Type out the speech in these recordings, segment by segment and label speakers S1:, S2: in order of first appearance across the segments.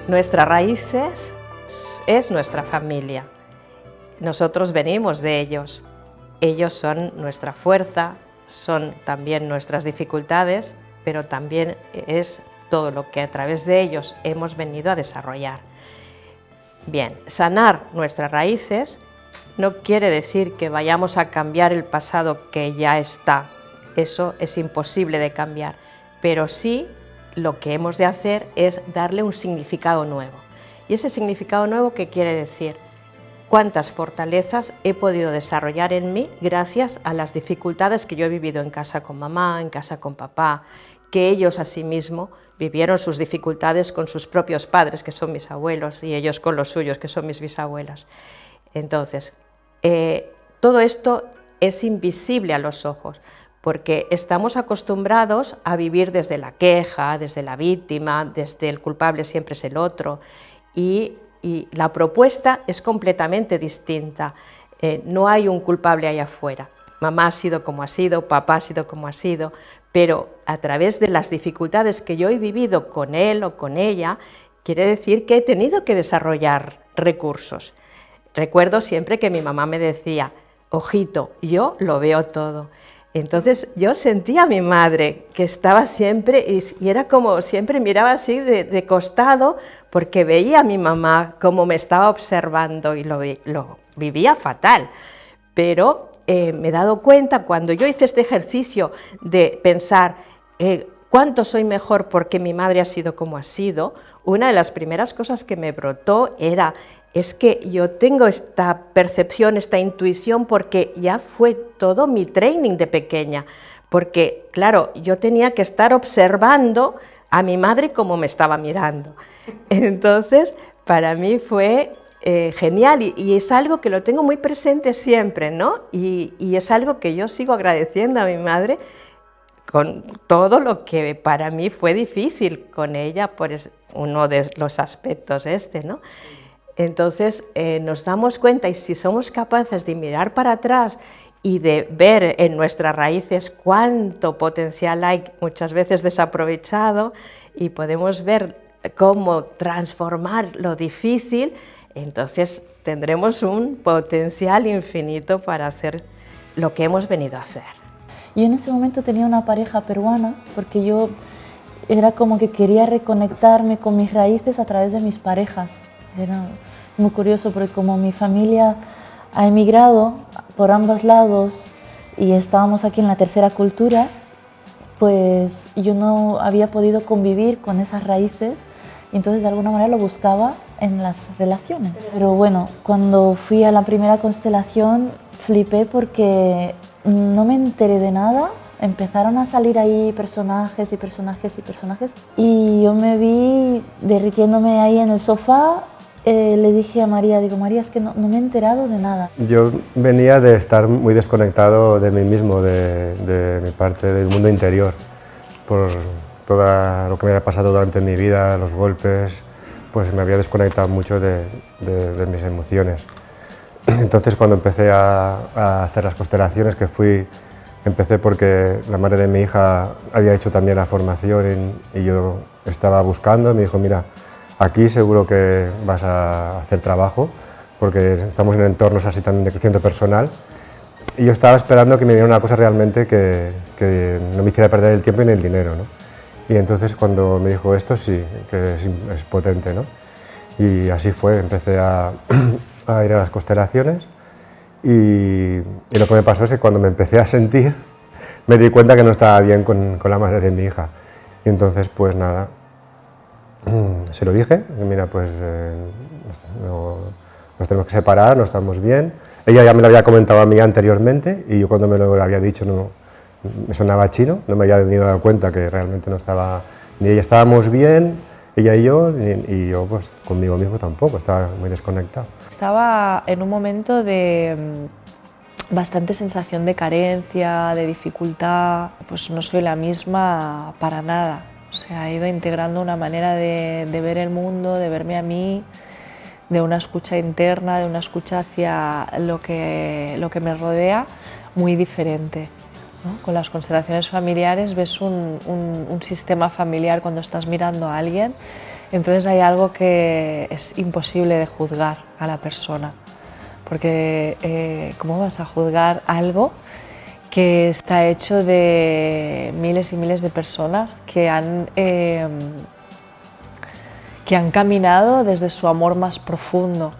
S1: Nuestras raíces es nuestra familia. Nosotros venimos de ellos. Ellos son nuestra fuerza, son también nuestras dificultades, pero también es todo lo que a través de ellos hemos venido a desarrollar. Bien, sanar nuestras raíces no quiere decir que vayamos a cambiar el pasado que ya está. Eso es imposible de cambiar, pero sí lo que hemos de hacer es darle un significado nuevo. ¿Y ese significado nuevo qué quiere decir? Cuántas fortalezas he podido desarrollar en mí gracias a las dificultades que yo he vivido en casa con mamá, en casa con papá, que ellos asimismo vivieron sus dificultades con sus propios padres, que son mis abuelos, y ellos con los suyos, que son mis bisabuelas. Entonces, todo esto es invisible a los ojos, porque estamos acostumbrados a vivir desde la queja, desde la víctima, desde el culpable siempre es el otro, y la propuesta es completamente distinta. No hay un culpable allá afuera. Mamá ha sido como ha sido, papá ha sido como ha sido, pero a través de las dificultades que yo he vivido con él o con ella, quiere decir que he tenido que desarrollar recursos. Recuerdo siempre que mi mamá me decía, ojito, yo lo veo todo. Entonces yo sentía a mi madre que estaba siempre, y era como siempre miraba así de costado, porque veía a mi mamá como me estaba observando y lo vivía fatal. Pero me he dado cuenta cuando yo hice este ejercicio de pensar cuánto soy mejor porque mi madre ha sido como ha sido, una de las primeras cosas que me brotó es que yo tengo esta percepción, esta intuición, porque ya fue todo mi training de pequeña, porque claro, yo tenía que estar observando a mi madre como me estaba mirando. Entonces, para mí fue genial y es algo que lo tengo muy presente siempre, ¿no? Y es algo que yo sigo agradeciendo a mi madre con todo lo que para mí fue difícil con ella, por uno de los aspectos ¿no? Entonces nos damos cuenta, y si somos capaces de mirar para atrás y de ver en nuestras raíces cuánto potencial hay, muchas veces desaprovechado, y podemos ver cómo transformar lo difícil, entonces tendremos un potencial infinito para hacer lo que hemos venido a hacer.
S2: Yo en ese momento tenía una pareja peruana porque yo era como que quería reconectarme con mis raíces a través de mis parejas. Era muy curioso porque como mi familia ha emigrado por ambos lados y estábamos aquí en la tercera cultura, pues yo no había podido convivir con esas raíces y entonces de alguna manera lo buscaba en las relaciones. Pero bueno, cuando fui a la primera constelación flipé porque no me enteré de nada, empezaron a salir ahí personajes y personajes y personajes y yo me vi derritiéndome ahí en el sofá. Le dije a María, digo, María, es que no me he enterado de nada.
S3: Yo venía de estar muy desconectado de mí mismo, de mi parte del mundo interior, por todo lo que me había pasado durante mi vida, los golpes, pues me había desconectado mucho de mis emociones. Entonces cuando empecé a hacer las constelaciones, empecé porque la madre de mi hija había hecho también la formación y yo estaba buscando, y me dijo, mira, aquí seguro que vas a hacer trabajo, porque estamos en entornos así también de crecimiento personal. Y yo estaba esperando que me diera una cosa realmente que no me hiciera perder el tiempo ni el dinero, ¿no? Y entonces cuando me dijo esto, sí, que es potente, ¿no? Y así fue, empecé a ir a las constelaciones y lo que me pasó es que cuando me empecé a sentir, me di cuenta que no estaba bien con la madre de mi hija. Y entonces, pues nada, se lo dije, y mira, pues nos tenemos que separar, no estamos bien. Ella ya me lo había comentado a mí anteriormente y yo cuando me lo había dicho me sonaba chino, no me había dado cuenta que realmente no estaba, ni ella estábamos bien, ella y yo pues conmigo mismo tampoco, estaba muy desconectado.
S4: Estaba en un momento de bastante sensación de carencia, de dificultad, pues no soy la misma para nada. O sea, he ido integrando una manera de ver el mundo, de verme a mí, de una escucha interna, de una escucha hacia lo que me rodea, muy diferente, ¿no? Con las constelaciones familiares ves un sistema familiar cuando estás mirando a alguien Entonces hay algo que es imposible de juzgar a la persona, porque ¿cómo vas a juzgar algo que está hecho de miles y miles de personas que han caminado desde su amor más profundo?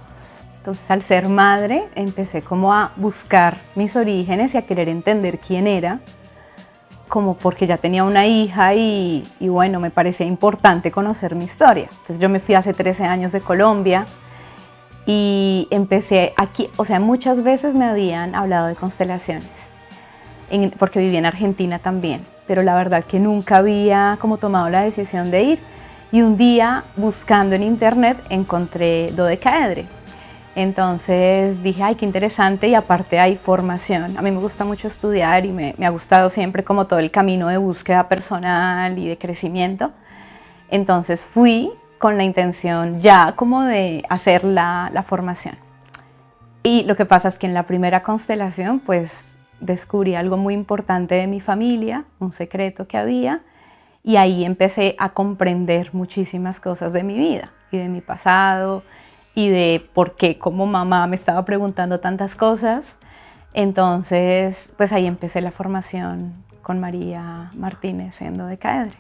S5: Entonces, al ser madre, empecé como a buscar mis orígenes y a querer entender quién era, como porque ya tenía una hija y bueno, me parecía importante conocer mi historia. Entonces yo me fui hace 13 años de Colombia y empecé aquí, o sea, muchas veces me habían hablado de constelaciones, porque vivía en Argentina también, pero la verdad que nunca había como tomado la decisión de ir. Y un día, buscando en internet, encontré dodecaedre. Entonces dije, ay, qué interesante, y aparte hay formación. A mí me gusta mucho estudiar y me ha gustado siempre como todo el camino de búsqueda personal y de crecimiento. Entonces fui con la intención ya como de hacer la formación. Y lo que pasa es que en la primera constelación pues descubrí algo muy importante de mi familia, un secreto que había, y ahí empecé a comprender muchísimas cosas de mi vida y de mi pasado, y de por qué como mamá me estaba preguntando tantas cosas. Entonces, pues ahí empecé la formación con María Martínez en dodecaedre.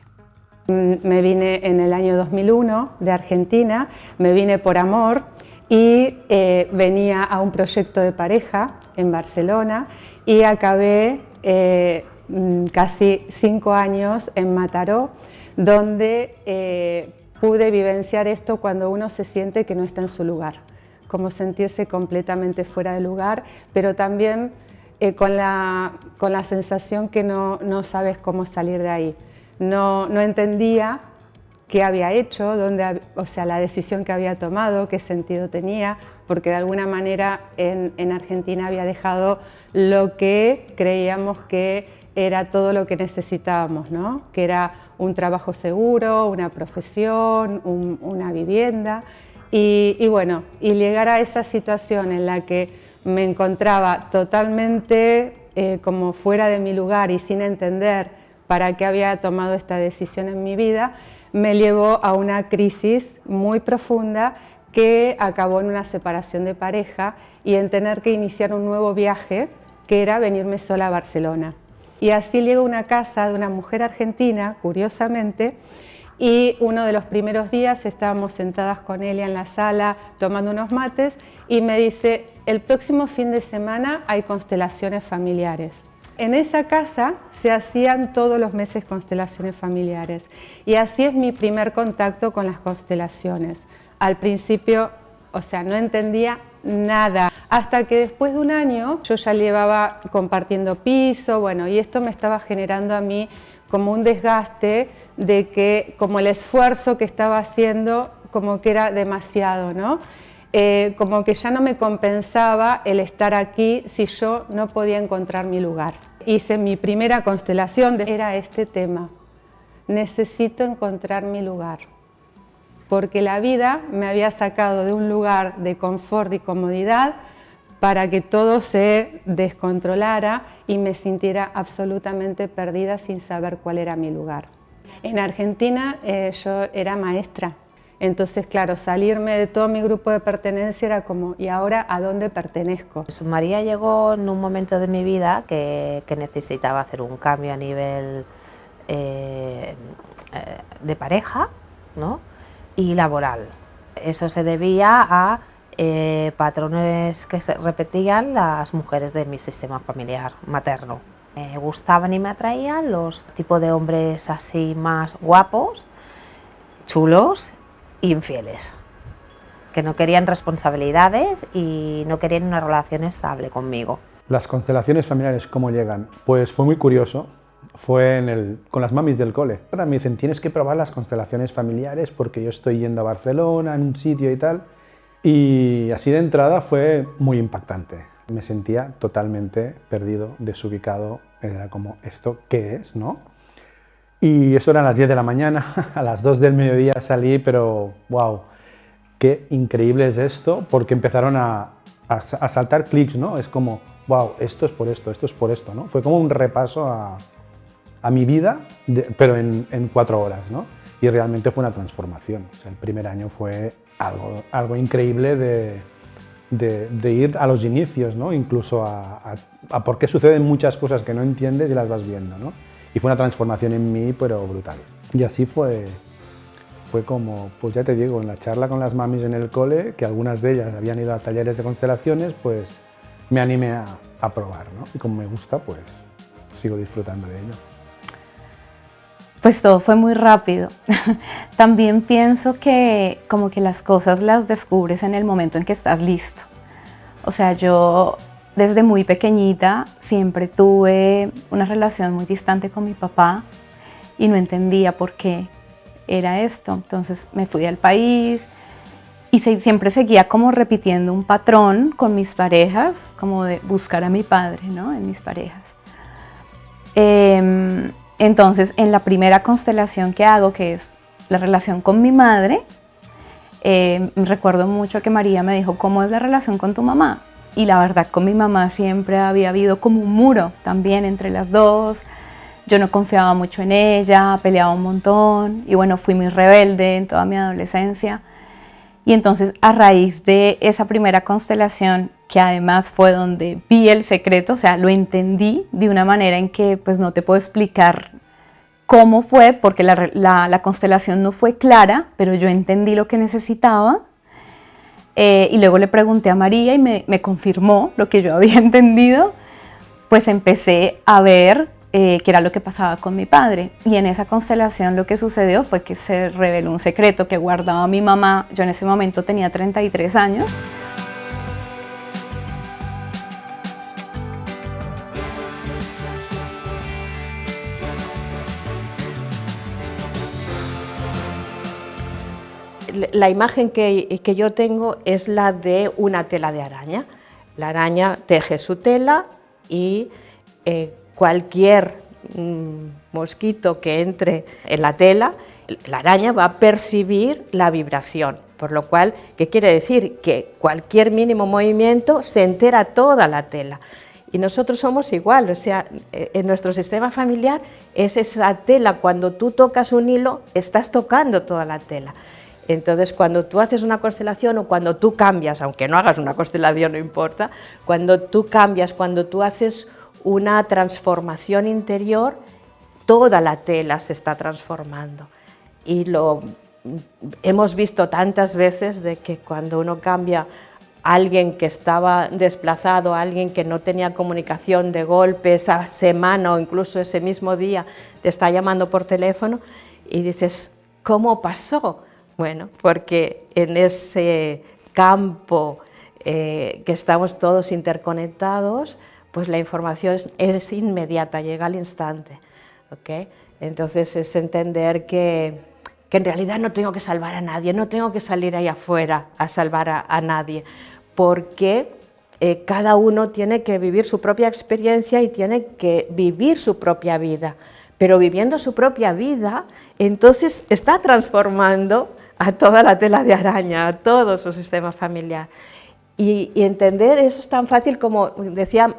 S6: Me vine en el año 2001 de Argentina, me vine por amor y venía a un proyecto de pareja en Barcelona y acabé casi 5 años en Mataró, donde pude vivenciar esto cuando uno se siente que no está en su lugar, como sentirse completamente fuera de lugar, pero también con la sensación que no sabes cómo salir de ahí. No entendía qué había hecho, o sea, la decisión que había tomado, qué sentido tenía, porque de alguna manera en Argentina había dejado lo que creíamos que era todo lo que necesitábamos, ¿no? Que era un trabajo seguro, una profesión, una vivienda. Y bueno, y llegar a esa situación en la que me encontraba totalmente como fuera de mi lugar y sin entender para qué había tomado esta decisión en mi vida, me llevó a una crisis muy profunda que acabó en una separación de pareja y en tener que iniciar un nuevo viaje, que era venirme sola a Barcelona. Y así llego a una casa de una mujer argentina, curiosamente, y uno de los primeros días estábamos sentadas con Elia en la sala tomando unos mates y me dice, el próximo fin de semana hay constelaciones familiares. En esa casa se hacían todos los meses constelaciones familiares y así es mi primer contacto con las constelaciones. Al principio, o sea, no entendía nada, hasta que después de un año yo ya llevaba compartiendo piso, bueno, y esto me estaba generando a mí como un desgaste de que como el esfuerzo que estaba haciendo como que era demasiado, ¿no? Como que ya no me compensaba el estar aquí si yo no podía encontrar mi lugar. Hice mi primera constelación, era este tema, necesito encontrar mi lugar, porque la vida me había sacado de un lugar de confort y comodidad para que todo se descontrolara y me sintiera absolutamente perdida sin saber cuál era mi lugar. En Argentina yo era maestra, entonces claro, salirme de todo mi grupo de pertenencia era como, ¿y ahora a dónde pertenezco?
S7: Pues María llegó en un momento de mi vida que necesitaba hacer un cambio a nivel de pareja, ¿no? Y laboral. Eso se debía a patrones que se repetían las mujeres de mi sistema familiar materno. Me gustaban y me atraían los tipos de hombres así más guapos, chulos e infieles, que no querían responsabilidades y no querían una relación estable conmigo.
S8: Las constelaciones familiares, ¿cómo llegan? Pues fue muy curioso. Fue con las mamis del cole. Ahora me dicen, tienes que probar las constelaciones familiares porque yo estoy yendo a Barcelona, en un sitio y tal. Y así de entrada fue muy impactante. Me sentía totalmente perdido, desubicado. Era como, ¿esto qué es, no? Y eso eran las 10 de la mañana. A las 2 del mediodía salí, pero wow, qué increíble es esto, porque empezaron a saltar clics, ¿no? Es como, wow, esto es por esto es ¿no? Fue como un repaso a mi vida, pero en 4 horas, ¿no? y realmente fue una transformación. O sea, el primer año fue algo increíble de ir a los inicios, ¿no? Incluso a por qué suceden muchas cosas que no entiendes y las vas viendo, ¿no? Y fue una transformación en mí, pero brutal. Y así fue como, pues ya te digo, en la charla con las mamis en el cole, que algunas de ellas habían ido a talleres de constelaciones, pues me animé a probar, ¿no? Y como me gusta, pues sigo disfrutando de ello.
S5: Pues todo fue muy rápido. También pienso que como que las cosas las descubres en el momento en que estás listo. O sea, yo desde muy pequeñita siempre tuve una relación muy distante con mi papá y no entendía por qué era esto. Entonces me fui al país y siempre seguía como repitiendo un patrón con mis parejas, como de buscar a mi padre, ¿no? En mis parejas. Entonces, en la primera constelación que hago, que es la relación con mi madre, recuerdo mucho que María me dijo, ¿cómo es la relación con tu mamá? Y la verdad, con mi mamá siempre había habido como un muro también entre las dos. Yo no confiaba mucho en ella, peleaba un montón y bueno, fui muy rebelde en toda mi adolescencia. Y entonces, a raíz de esa primera constelación, que además fue donde vi el secreto, o sea, lo entendí de una manera en que pues no te puedo explicar cómo fue, porque la constelación no fue clara, pero yo entendí lo que necesitaba. Y luego le pregunté a María y me confirmó lo que yo había entendido, pues empecé a ver qué era lo que pasaba con mi padre. Y en esa constelación lo que sucedió fue que se reveló un secreto que guardaba mi mamá. Yo en ese momento tenía 33 años.
S1: La imagen que yo tengo es la de una tela de araña. La araña teje su tela y cualquier mosquito que entre en la tela, la araña va a percibir la vibración, por lo cual, ¿qué quiere decir? Que cualquier mínimo movimiento se entera toda la tela. Y nosotros somos igual, o sea, en nuestro sistema familiar es esa tela, cuando tú tocas un hilo, estás tocando toda la tela. Entonces, cuando tú haces una constelación o cuando tú cambias, aunque no hagas una constelación, no importa, cuando tú cambias, cuando tú haces una transformación interior, toda la tela se está transformando. Y lo hemos visto tantas veces de que cuando uno cambia a alguien que estaba desplazado, a alguien que no tenía comunicación, de golpe esa semana o incluso ese mismo día te está llamando por teléfono y dices, ¿cómo pasó? Bueno, porque en ese campo que estamos todos interconectados, pues la información es inmediata, llega al instante, ¿okay? Entonces es entender que en realidad no tengo que salvar a nadie, no tengo que salir ahí afuera a salvar a nadie, porque cada uno tiene que vivir su propia experiencia y tiene que vivir su propia vida, pero viviendo su propia vida, entonces está transformando a toda la tela de araña, a todo su sistema familiar. Y entender eso es tan fácil como decía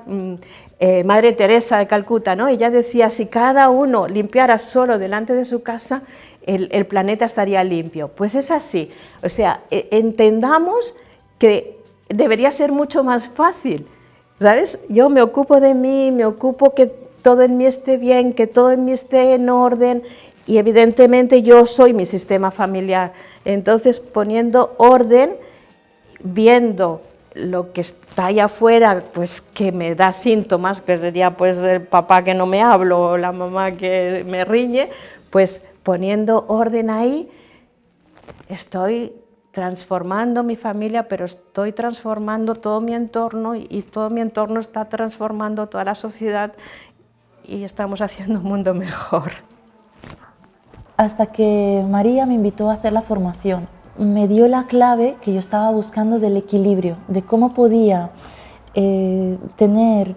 S1: Madre Teresa de Calcuta, ¿no? Ella decía, si cada uno limpiara solo delante de su casa, el planeta estaría limpio. Pues es así, o sea, entendamos que debería ser mucho más fácil, ¿sabes? Yo me ocupo de mí, me ocupo que todo en mí esté bien, que todo en mí esté en orden, y evidentemente yo soy mi sistema familiar. Entonces, poniendo orden, viendo lo que está allá afuera, pues que me da síntomas, que sería pues el papá que no me hablo o la mamá que me riñe, pues poniendo orden ahí, estoy transformando mi familia, pero estoy transformando todo mi entorno y todo mi entorno está transformando toda la sociedad y estamos haciendo un mundo mejor.
S2: Hasta que María me invitó a hacer la formación. Me dio la clave que yo estaba buscando del equilibrio, de cómo podía tener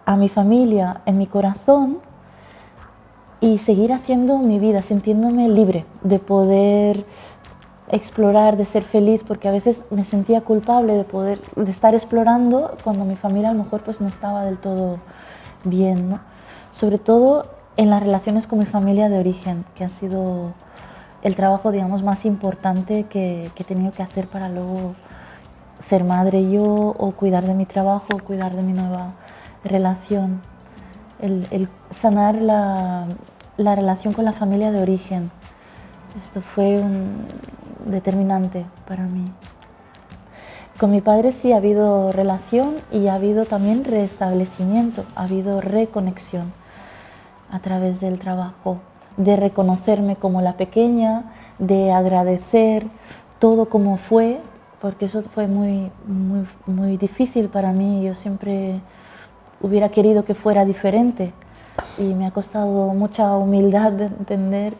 S2: a mi familia en mi corazón y seguir haciendo mi vida, sintiéndome libre de poder explorar, de ser feliz, porque a veces me sentía culpable de estar explorando cuando mi familia a lo mejor pues no estaba del todo bien, ¿no? Sobre todo en las relaciones con mi familia de origen, que han sido el trabajo, digamos, más importante que he tenido que hacer para luego ser madre yo, o cuidar de mi trabajo, o cuidar de mi nueva relación. El sanar la relación con la familia de origen. Esto fue determinante para mí. Con mi padre sí ha habido relación y ha habido también restablecimiento, ha habido reconexión a través del trabajo, de reconocerme como la pequeña, de agradecer todo como fue, porque eso fue muy difícil para mí. Yo siempre hubiera querido que fuera diferente y me ha costado mucha humildad de entender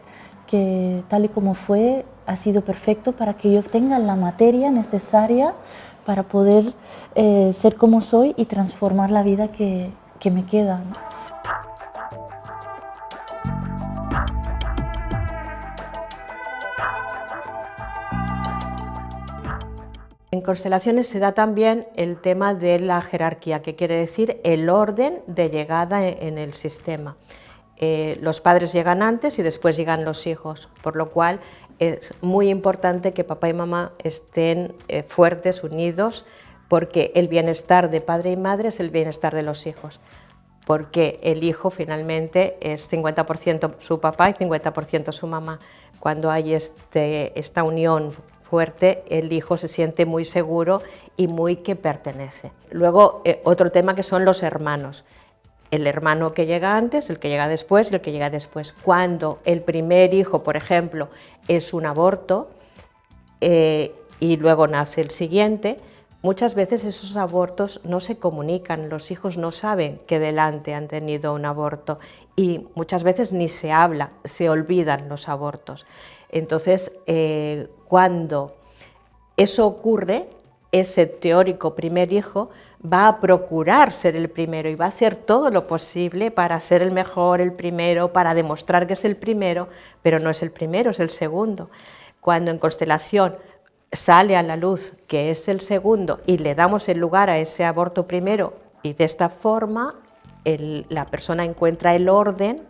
S2: que tal y como fue ha sido perfecto para que yo tenga la materia necesaria para poder ser como soy y transformar la vida que me queda, ¿no?
S1: En constelaciones se da también el tema de la jerarquía, que quiere decir el orden de llegada en el sistema. Los padres llegan antes y después llegan los hijos, por lo cual es muy importante que papá y mamá estén fuertes, unidos, porque el bienestar de padre y madre es el bienestar de los hijos, porque el hijo finalmente es 50% su papá y 50% su mamá. Cuando hay esta unión fuerte, el hijo se siente muy seguro y muy que pertenece. Luego, otro tema que son los hermanos. El hermano que llega antes, el que llega después y el que llega después. Cuando el primer hijo, por ejemplo, es un aborto y luego nace el siguiente, muchas veces esos abortos no se comunican, los hijos no saben que delante han tenido un aborto y muchas veces ni se habla, se olvidan los abortos. Entonces, cuando eso ocurre, ese teórico primer hijo va a procurar ser el primero y va a hacer todo lo posible para ser el mejor, el primero, para demostrar que es el primero, pero no es el primero, es el segundo. Cuando en constelación sale a la luz que es el segundo y le damos el lugar a ese aborto primero, y de esta forma la persona encuentra el orden,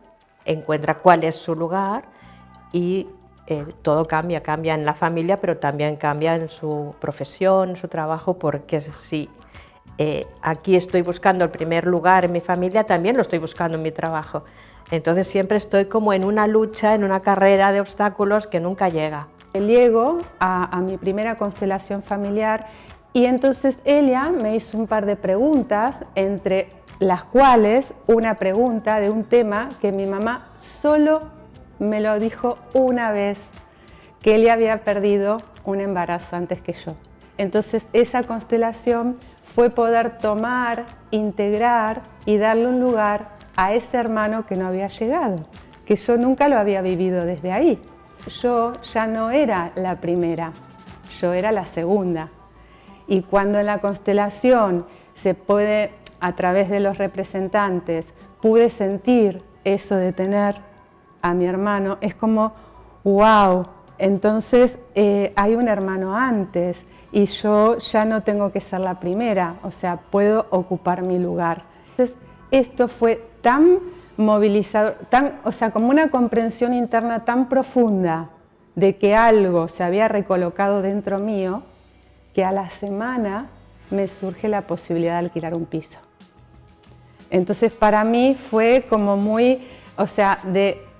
S1: encuentra cuál es su lugar y todo cambia en la familia, pero también cambia en su profesión, en su trabajo, porque si aquí estoy buscando el primer lugar en mi familia, también lo estoy buscando en mi trabajo. Entonces siempre estoy como en una lucha, en una carrera de obstáculos que nunca llega.
S6: Llego a mi primera constelación familiar y entonces ella me hizo un par de preguntas, entre las cuales una pregunta de un tema que mi mamá solo me lo dijo una vez, que ella había perdido un embarazo antes que yo. Entonces esa constelación fue poder tomar, integrar y darle un lugar a ese hermano que no había llegado, que yo nunca lo había vivido desde ahí. Yo ya no era la primera, yo era la segunda. Y cuando en la constelación se puede, a través de los representantes, pude sentir eso de tener a mi hermano, es como, wow, entonces hay un hermano antes y yo ya no tengo que ser la primera, o sea, puedo ocupar mi lugar. Entonces, esto fue tan movilizador, o sea, como una comprensión interna tan profunda de que algo se había recolocado dentro mío, que a la semana me surge la posibilidad de alquilar un piso. Entonces, para mí fue como muy, o sea,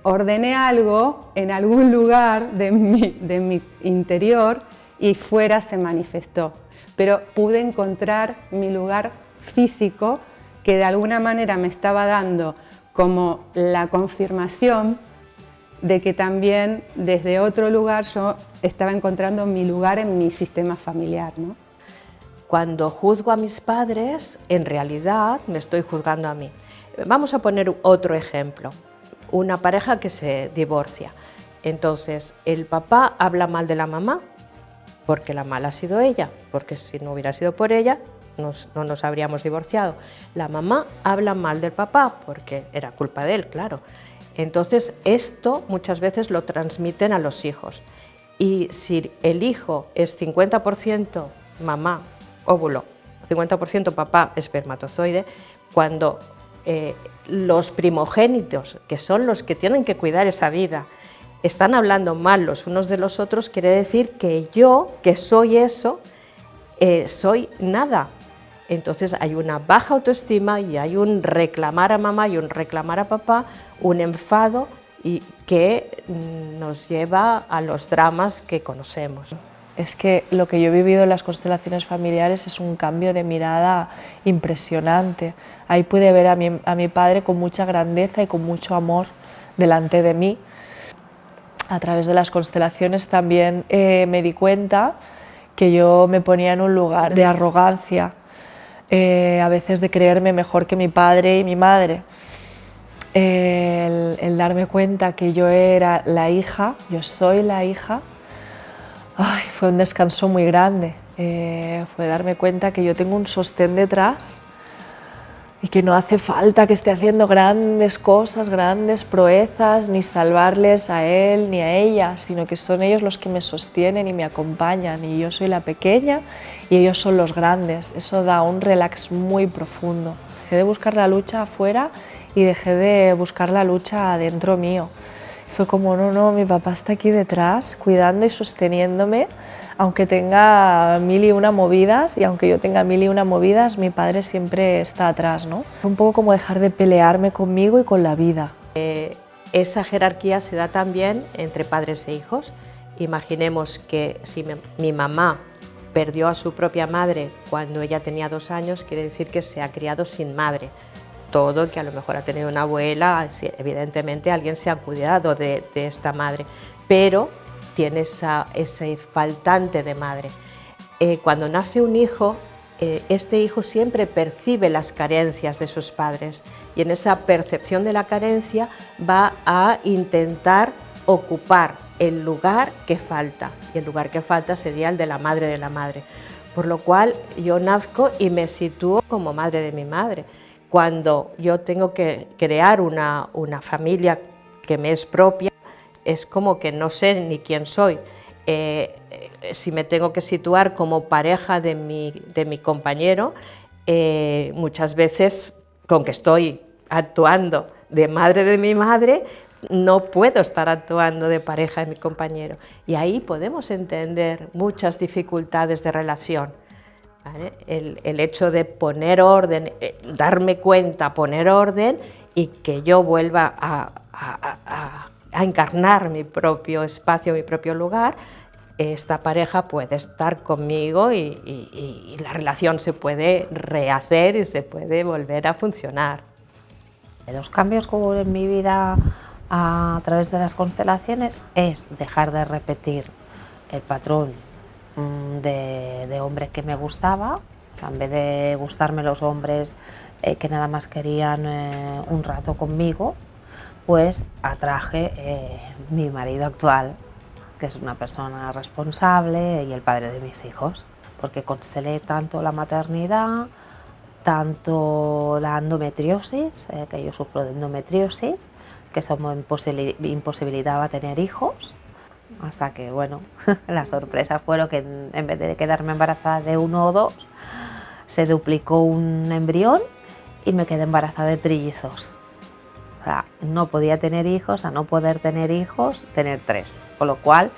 S6: ordené algo en algún lugar de mi interior y fuera se manifestó. Pero pude encontrar mi lugar físico que de alguna manera me estaba dando como la confirmación de que también desde otro lugar yo estaba encontrando mi lugar en mi sistema familiar, ¿no?
S1: Cuando juzgo a mis padres, en realidad me estoy juzgando a mí. Vamos a poner otro ejemplo. Una pareja que se divorcia. Entonces, el papá habla mal de la mamá porque la mala ha sido ella, porque si no hubiera sido por ella, no nos habríamos divorciado. La mamá habla mal del papá porque era culpa de él, claro. Entonces, esto muchas veces lo transmiten a los hijos. Y si el hijo es 50% mamá, óvulo, 50% papá, espermatozoide, cuando los primogénitos, que son los que tienen que cuidar esa vida, están hablando mal los unos de los otros, quiere decir que yo, que soy eso, soy nada. Entonces hay una baja autoestima y hay un reclamar a mamá y un reclamar a papá, un enfado y que nos lleva a los dramas que conocemos.
S4: Es que lo que yo he vivido en las constelaciones familiares es un cambio de mirada impresionante. Ahí pude ver a mi padre con mucha grandeza y con mucho amor delante de mí. A través de las constelaciones también me di cuenta que yo me ponía en un lugar de arrogancia, a veces de creerme mejor que mi padre y mi madre. El darme cuenta que yo era la hija, yo soy la hija, fue un descanso muy grande. Fue darme cuenta que yo tengo un sostén detrás y que no hace falta que esté haciendo grandes cosas, grandes proezas, ni salvarles a él ni a ella, sino que son ellos los que me sostienen y me acompañan, y yo soy la pequeña y ellos son los grandes. Eso da un relax muy profundo. Dejé de buscar la lucha afuera y dejé de buscar la lucha adentro mío. Fue como, no, mi papá está aquí detrás, cuidando y sosteniéndome, aunque tenga 1001 movidas, y aunque yo tenga 1001 movidas, mi padre siempre está atrás, ¿no? Fue un poco como dejar de pelearme conmigo y con la vida.
S1: Esa jerarquía se da también entre padres e hijos. Imaginemos que si mi mamá perdió a su propia madre cuando ella tenía 2 años, quiere decir que se ha criado sin madre. Todo, que a lo mejor ha tenido una abuela, evidentemente alguien se ha cuidado de esta madre, pero tiene ese faltante de madre. Cuando nace un hijo, este hijo siempre percibe las carencias de sus padres y en esa percepción de la carencia va a intentar ocupar el lugar que falta, y el lugar que falta sería el de la madre. Por lo cual yo nazco y me sitúo como madre de mi madre. Cuando yo tengo que crear una familia que me es propia, es como que no sé ni quién soy. Si me tengo que situar como pareja de mi compañero, muchas veces, con que estoy actuando de madre de mi madre, no puedo estar actuando de pareja de mi compañero. Y ahí podemos entender muchas dificultades de relación. ¿Vale? El hecho de poner orden, darme cuenta, poner orden y que yo vuelva a encarnar mi propio espacio, mi propio lugar, esta pareja puede estar conmigo y la relación se puede rehacer y se puede volver a funcionar.
S7: Los cambios que hubo en mi vida a través de las constelaciones es dejar de repetir el patrón de hombre que me gustaba. En vez de gustarme los hombres que nada más querían un rato conmigo, pues atraje mi marido actual, que es una persona responsable y el padre de mis hijos, porque constelé tanto la maternidad, tanto la endometriosis, que yo sufro de endometriosis, que eso me imposibilitaba tener hijos. Hasta que, bueno, la sorpresa fue que en vez de quedarme embarazada de 1 o 2, se duplicó un embrión y me quedé embarazada de trillizos. O sea, no podía tener hijos, a no poder tener hijos, tener 3. Con lo cual,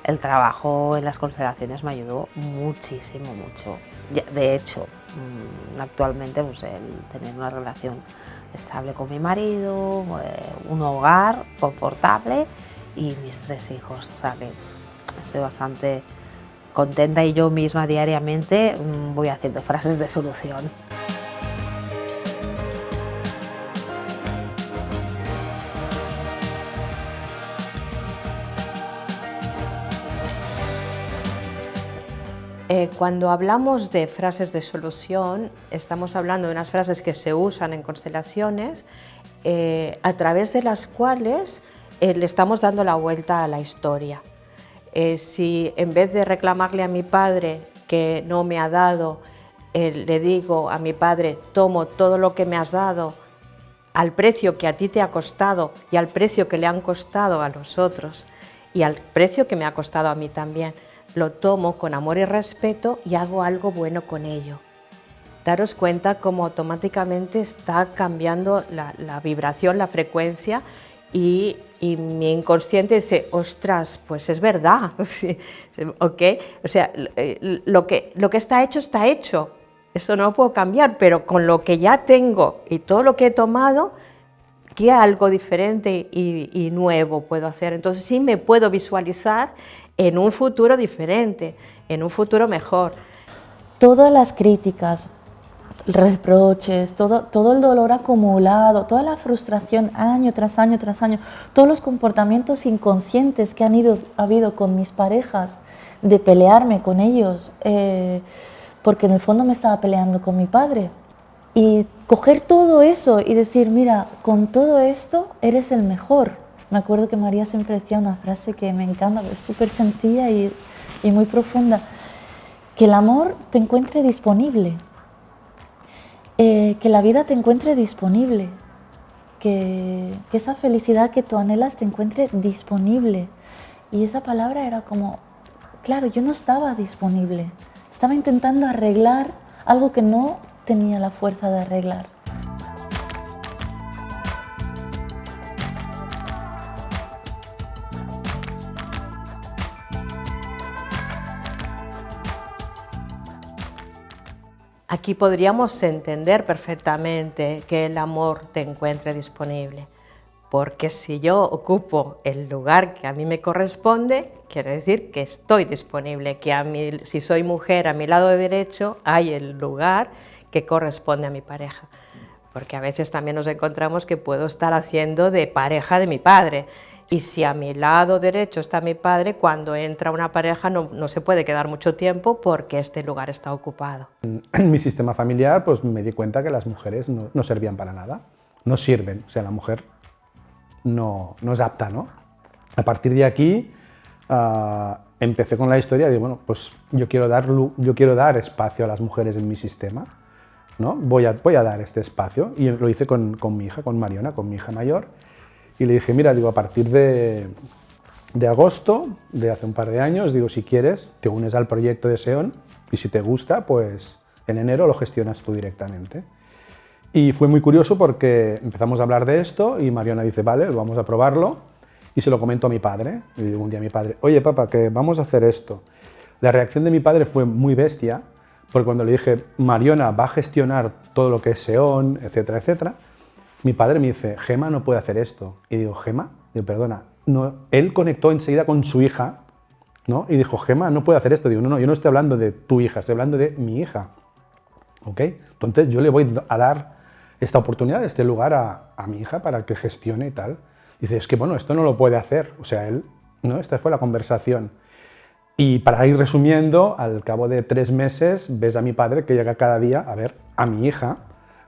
S7: el trabajo en las constelaciones me ayudó muchísimo, mucho. De hecho, actualmente, pues, el tener una relación estable con mi marido, un hogar confortable y mis 3 hijos, o sea que estoy bastante contenta y yo misma diariamente voy haciendo frases de solución.
S1: Cuando hablamos de frases de solución, estamos hablando de unas frases que se usan en constelaciones, a través de las cuales le estamos dando la vuelta a la historia. Si en vez de reclamarle a mi padre que no me ha dado, le digo a mi padre, tomo todo lo que me has dado al precio que a ti te ha costado y al precio que le han costado a los otros y al precio que me ha costado a mí también, lo tomo con amor y respeto y hago algo bueno con ello. Daros cuenta cómo automáticamente está cambiando la vibración, la frecuencia, y mi inconsciente dice, ostras, pues es verdad, sí, ¿ok? O sea, lo que está hecho, eso no lo puedo cambiar, pero con lo que ya tengo y todo lo que he tomado, ¿qué algo diferente y nuevo puedo hacer? Entonces sí me puedo visualizar en un futuro diferente, en un futuro mejor.
S2: Todas las críticas, reproches, todo el dolor acumulado, toda la frustración año tras año tras año, todos los comportamientos inconscientes que ha habido con mis parejas, de pelearme con ellos, porque en el fondo me estaba peleando con mi padre. Y coger todo eso y decir, mira, con todo esto eres el mejor. Me acuerdo que María siempre decía una frase que me encanta, es súper sencilla y muy profunda, que el amor te encuentre disponible, que la vida te encuentre disponible, que esa felicidad que tú anhelas te encuentre disponible. Y esa palabra era como, claro, yo no estaba disponible, estaba intentando arreglar algo que no tenía la fuerza de arreglar.
S1: Aquí podríamos entender perfectamente que el amor te encuentre disponible, porque si yo ocupo el lugar que a mí me corresponde, quiere decir que estoy disponible, que si soy mujer, a mi lado derecho hay el lugar que corresponde a mi pareja, porque a veces también nos encontramos que puedo estar haciendo de pareja de mi padre, y si a mi lado derecho está mi padre, cuando entra una pareja no se puede quedar mucho tiempo porque este lugar está ocupado.
S8: En mi sistema familiar pues me di cuenta que las mujeres no servían para nada, no sirven, o sea, la mujer no es apta, ¿no? A partir de aquí empecé con la historia de, bueno, pues yo quiero dar espacio a las mujeres en mi sistema, ¿no? Voy a dar este espacio, y lo hice con mi hija, con Mariona, con mi hija mayor, y le dije, mira, digo, a partir de agosto, de hace un par de años, digo, si quieres, te unes al proyecto de SEON, y si te gusta, pues en enero lo gestionas tú directamente. Y fue muy curioso porque empezamos a hablar de esto y Mariona dice, vale, vamos a probarlo, y se lo comento a mi padre. Y digo un día a mi padre, oye papá, que vamos a hacer esto. La reacción de mi padre fue muy bestia, porque cuando le dije, Mariona va a gestionar todo lo que es SEON, etcétera, etcétera, mi padre me dice, Gema no puede hacer esto. Y digo, ¿Gema? Digo, perdona. No, él conectó enseguida con su hija, ¿no? Y dijo, Gema no puede hacer esto. Digo, no, yo no estoy hablando de tu hija, estoy hablando de mi hija. ¿Ok? Entonces yo le voy a dar esta oportunidad, este lugar a mi hija para que gestione y tal. Dice, es que bueno, esto no lo puede hacer. O sea, él, ¿no? Esta fue la conversación. Y para ir resumiendo, al cabo de 3 meses ves a mi padre que llega cada día a ver a mi hija,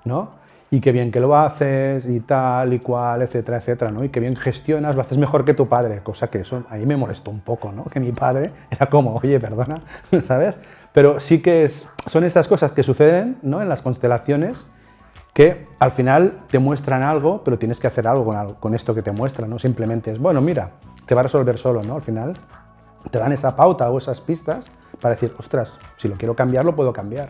S8: ¿no? Y qué bien que lo haces y tal y cual, etcétera, etcétera, ¿no? Y qué bien gestionas, lo haces mejor que tu padre, cosa que eso ahí me molestó un poco, ¿no? Que mi padre era como, oye, perdona, ¿sabes? Pero sí que son estas cosas que suceden, ¿no? En las constelaciones, que al final te muestran algo, pero tienes que hacer algo con esto que te muestran, no simplemente es, bueno, mira, te va a resolver solo, ¿no? Al final te dan esa pauta o esas pistas para decir, ostras, si lo quiero cambiar, lo puedo cambiar.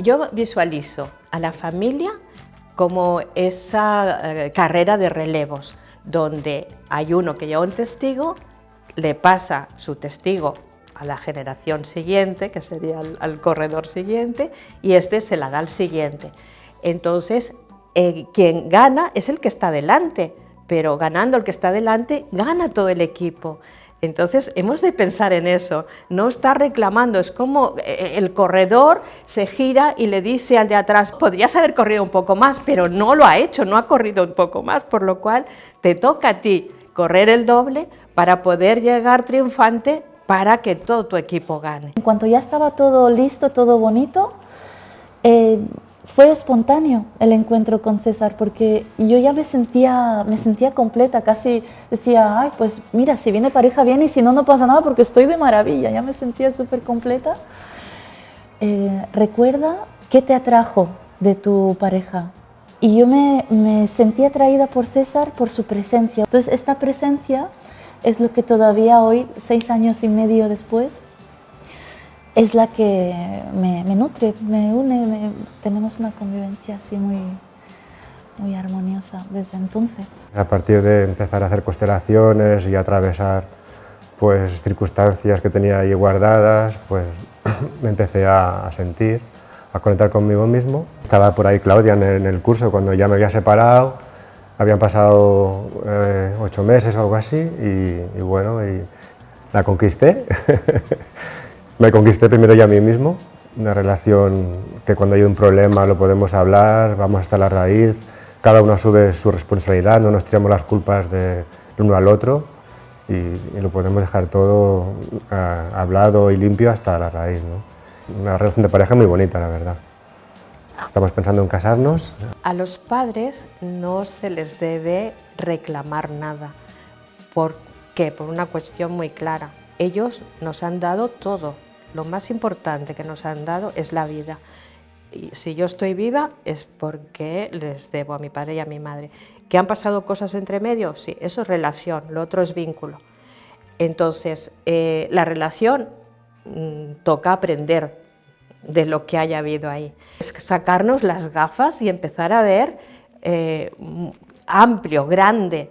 S1: Yo visualizo a la familia como esa carrera de relevos, donde hay uno que lleva un testigo, le pasa su testigo a la generación siguiente, que sería al corredor siguiente, y este se la da al siguiente. Entonces, quien gana es el que está delante, pero ganando el que está delante, gana todo el equipo. Entonces hemos de pensar en eso, no estar reclamando, es como el corredor se gira y le dice al de atrás, podrías haber corrido un poco más, pero no lo ha hecho, no ha corrido un poco más, por lo cual te toca a ti correr el doble para poder llegar triunfante para que todo tu equipo gane.
S2: En cuanto ya estaba todo listo, todo bonito, fue espontáneo el encuentro con César, porque yo ya me sentía completa, casi decía, ay, pues mira, si viene pareja bien y si no, no pasa nada porque estoy de maravilla, ya me sentía súper completa. Recuerda qué te atrajo de tu pareja. Y yo me sentí atraída por César por su presencia. Entonces esta presencia es lo que todavía hoy, 6 años y medio después, es la que me nutre, me une, tenemos una convivencia así muy armoniosa desde entonces.
S3: A partir de empezar a hacer constelaciones y atravesar pues, circunstancias que tenía ahí guardadas, pues me empecé a sentir, a conectar conmigo mismo. Estaba por ahí Claudia en el curso cuando ya me había separado, habían pasado 8 meses o algo así y bueno, y la conquisté. Me conquisté primero yo a mí mismo, una relación que cuando hay un problema lo podemos hablar, vamos hasta la raíz, cada uno asume su responsabilidad, no nos tiramos las culpas del uno al otro y lo podemos dejar todo hablado y limpio hasta la raíz, ¿no? Una relación de pareja muy bonita, la verdad. Estamos pensando en casarnos.
S1: A los padres no se les debe reclamar nada. ¿Por qué? Por una cuestión muy clara. Ellos nos han dado todo. Lo más importante que nos han dado es la vida. Y si yo estoy viva es porque les debo a mi padre y a mi madre. ¿Que han pasado cosas entre medio? Sí, eso es relación, lo otro es vínculo. Entonces, la relación toca aprender de lo que haya habido ahí. Es sacarnos las gafas y empezar a ver amplio, grande.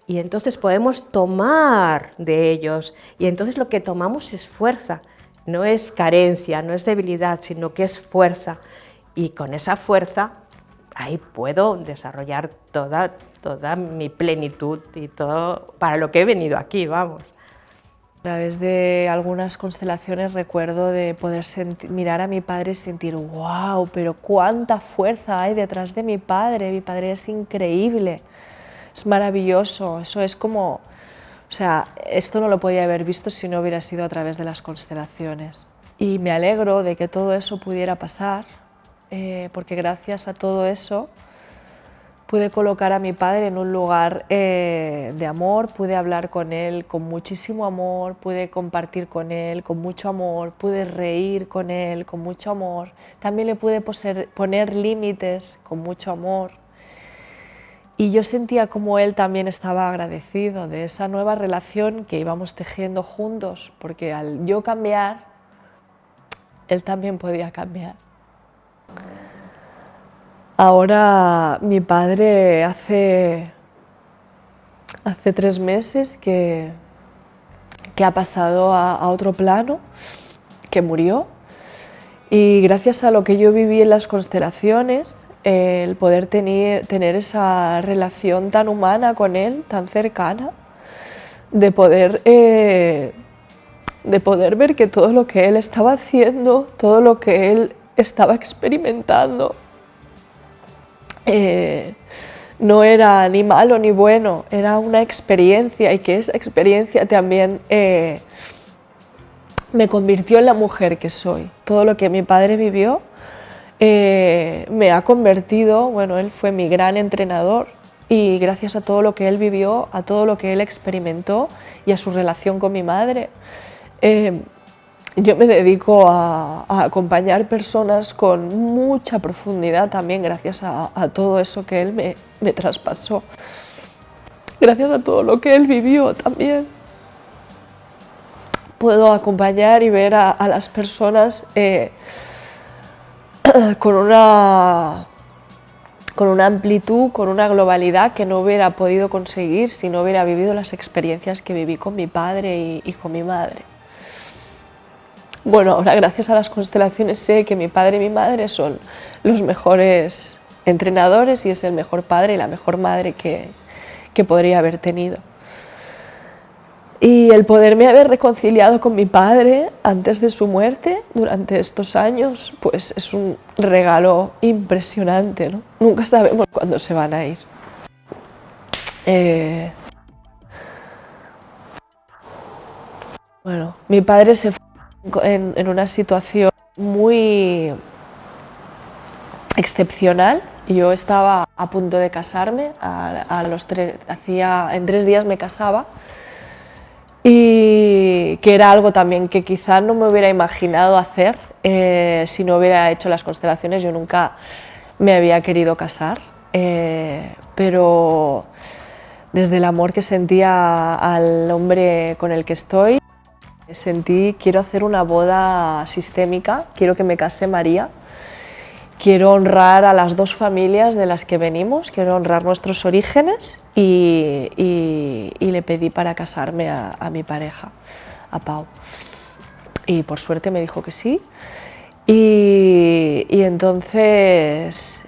S1: Y entonces podemos tomar de ellos. Y entonces lo que tomamos es fuerza. No es carencia, no es debilidad, sino que es fuerza. Y con esa fuerza, ahí puedo desarrollar toda mi plenitud y todo para lo que he venido aquí, vamos.
S4: A través de algunas constelaciones recuerdo de poder mirar a mi padre y sentir, wow, pero cuánta fuerza hay detrás de mi padre es increíble, es maravilloso, eso es como... O sea, esto no lo podía haber visto si no hubiera sido a través de las constelaciones. Y me alegro de que todo eso pudiera pasar, porque gracias a todo eso pude colocar a mi padre en un lugar de amor, pude hablar con él con muchísimo amor, pude compartir con él con mucho amor, pude reír con él con mucho amor, también le pude poner límites con mucho amor. Y yo sentía como él también estaba agradecido de esa nueva relación que íbamos tejiendo juntos, porque al yo cambiar, él también podía cambiar. Ahora mi padre hace 3 meses que ha pasado a otro plano, que murió, y gracias a lo que yo viví en las constelaciones, el poder tener esa relación tan humana con él, tan cercana, de poder ver que todo lo que él estaba haciendo, todo lo que él estaba experimentando, no era ni malo ni bueno, era una experiencia y que esa experiencia también me convirtió en la mujer que soy. Todo lo que mi padre vivió me ha convertido, bueno, él fue mi gran entrenador y gracias a todo lo que él vivió, a todo lo que él experimentó y a su relación con mi madre, yo me dedico a acompañar personas con mucha profundidad también gracias a todo eso que él me traspasó, gracias a todo lo que él vivió también. Puedo acompañar y ver a las personas con una amplitud, con una globalidad que no hubiera podido conseguir si no hubiera vivido las experiencias que viví con mi padre y con mi madre. Bueno, ahora gracias a las constelaciones sé que mi padre y mi madre son los mejores entrenadores y es el mejor padre y la mejor madre que podría haber tenido. Y el poderme haber reconciliado con mi padre antes de su muerte, durante estos años, pues es un regalo impresionante, ¿no? Nunca sabemos cuándo se van a ir. Bueno, mi padre se fue en una situación muy excepcional. Yo estaba a punto de casarme, en 3 días me casaba. Y que era algo también que quizá no me hubiera imaginado hacer si no hubiera hecho las constelaciones. Yo nunca me había querido casar, pero desde el amor que sentía al hombre con el que estoy, sentí, quiero hacer una boda sistémica, quiero que me case María, quiero honrar a las dos familias de las que venimos, quiero honrar nuestros orígenes y le pedí para casarme a mi pareja, a Pau. Y por suerte me dijo que sí. Y entonces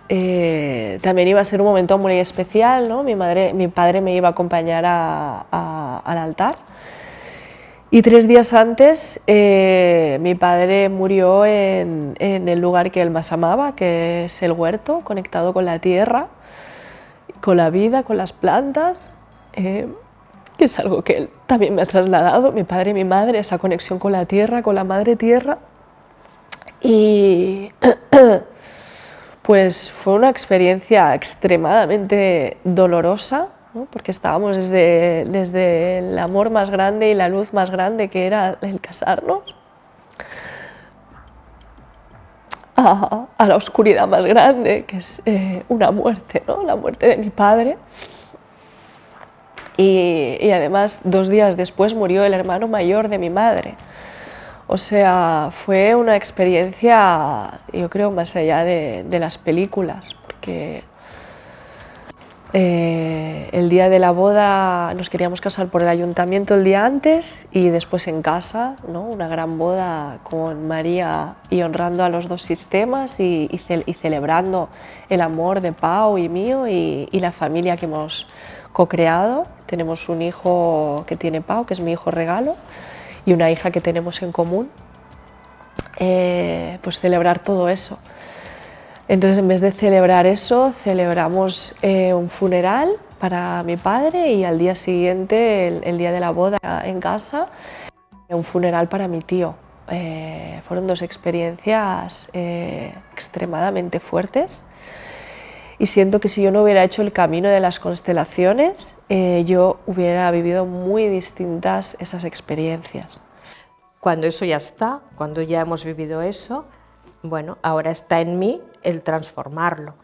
S4: también iba a ser un momento muy especial, ¿no? Mi padre me iba a acompañar al altar. Y 3 días antes mi padre murió en el lugar que él más amaba, que es el huerto, conectado con la tierra, con la vida, con las plantas, que es algo que él también me ha trasladado, mi padre y mi madre, esa conexión con la tierra, con la madre tierra. Y pues fue una experiencia extremadamente dolorosa, ¿no? Porque estábamos desde el amor más grande y la luz más grande que era el casarnos, a la oscuridad más grande, que es una muerte, ¿no? La muerte de mi padre. Y además 2 días después murió el hermano mayor de mi madre. O sea, fue una experiencia, yo creo, más allá de las películas, porque el día de la boda nos queríamos casar por el ayuntamiento el día antes y después en casa, ¿no? Una gran boda con María y honrando a los dos sistemas y celebrando el amor de Pau y mío y la familia que hemos co-creado. Tenemos un hijo que tiene Pau, que es mi hijo regalo, y una hija que tenemos en común, pues celebrar todo eso. Entonces, en vez de celebrar eso, celebramos un funeral para mi padre y al día siguiente, el día de la boda en casa, un funeral para mi tío. Fueron 2 experiencias extremadamente fuertes y siento que si yo no hubiera hecho el camino de las constelaciones, yo hubiera vivido muy distintas esas experiencias.
S1: Cuando eso ya está, cuando ya hemos vivido eso, bueno, ahora está en mí el transformarlo.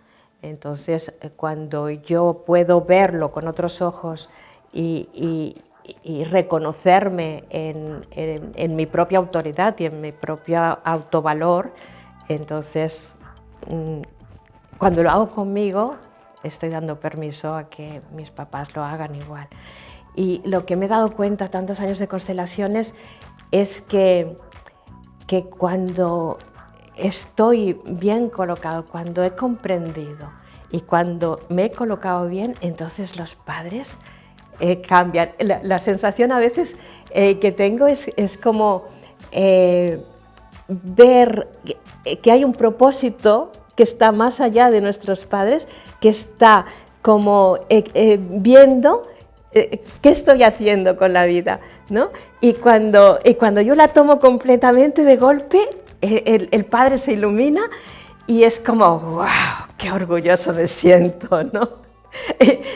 S1: Entonces, cuando yo puedo verlo con otros ojos y reconocerme en mi propia autoridad y en mi propio autovalor, entonces, cuando lo hago conmigo, estoy dando permiso a que mis papás lo hagan igual. Y lo que me he dado cuenta tantos años de constelaciones es que cuando estoy bien colocado, cuando he comprendido y cuando me he colocado bien, entonces los padres cambian. La sensación a veces que tengo es como ver que hay un propósito que está más allá de nuestros padres, que está como viendo qué estoy haciendo con la vida, ¿no? Y cuando yo la tomo completamente de golpe, el padre se ilumina y es como, ¡wow! ¡Qué orgulloso me siento!, ¿no?